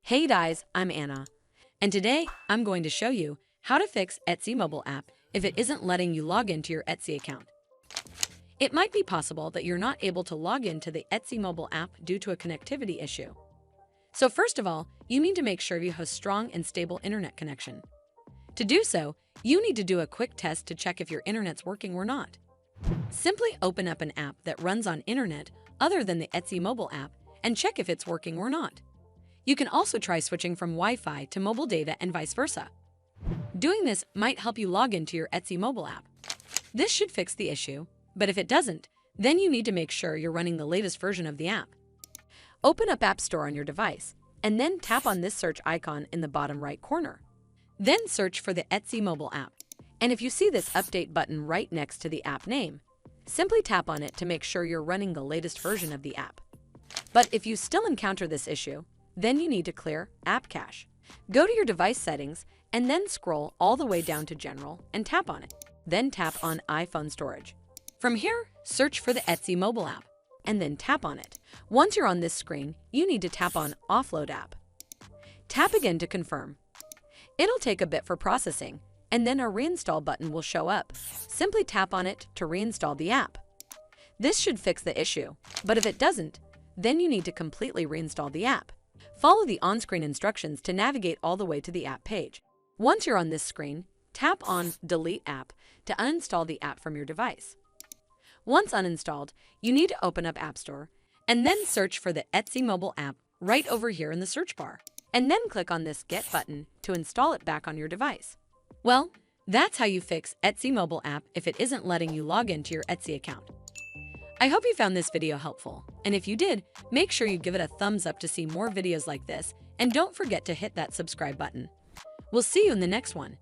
Hey guys, I'm Anna, and today I'm going to show you how to fix Etsy mobile app if it isn't letting you log into your Etsy account. It might be possible that you're not able to log into the Etsy mobile app due to a connectivity issue. So first of all, you need to make sure you have a strong and stable internet connection. To do so, you need to do a quick test to check if your internet's working or not. Simply open up an app that runs on internet other than the Etsy mobile app and check if it's working or not. You can also try switching from Wi-Fi to mobile data and vice versa. Doing this might help you log into your Etsy mobile app. This should fix the issue, but if it doesn't, then you need to make sure you're running the latest version of the app. Open up App Store on your device, and then tap on this search icon in the bottom right corner. Then search for the Etsy mobile app, and if you see this update button right next to the app name, simply tap on it to make sure you're running the latest version of the app. But if you still encounter this issue, then you need to clear App Cache. Go to your device settings and then scroll all the way down to General and tap on it. Then tap on iPhone Storage. From here, search for the Etsy mobile app and then tap on it. Once you're on this screen, you need to tap on Offload App. Tap again to confirm. It'll take a bit for processing, and then a reinstall button will show up. Simply tap on it to reinstall the app. This should fix the issue, but if it doesn't, then you need to completely reinstall the app. Follow the on-screen instructions to navigate all the way to the app page. Once you're on this screen, tap on Delete App to uninstall the app from your device. Once uninstalled, you need to open up App Store and then search for the Etsy mobile app right over here in the search bar, and then click on this Get button to install it back on your device. Well, that's how you fix Etsy mobile app if it isn't letting you log into your Etsy account. I hope you found this video helpful, and if you did, make sure you give it a thumbs up to see more videos like this, and don't forget to hit that subscribe button. We'll see you in the next one.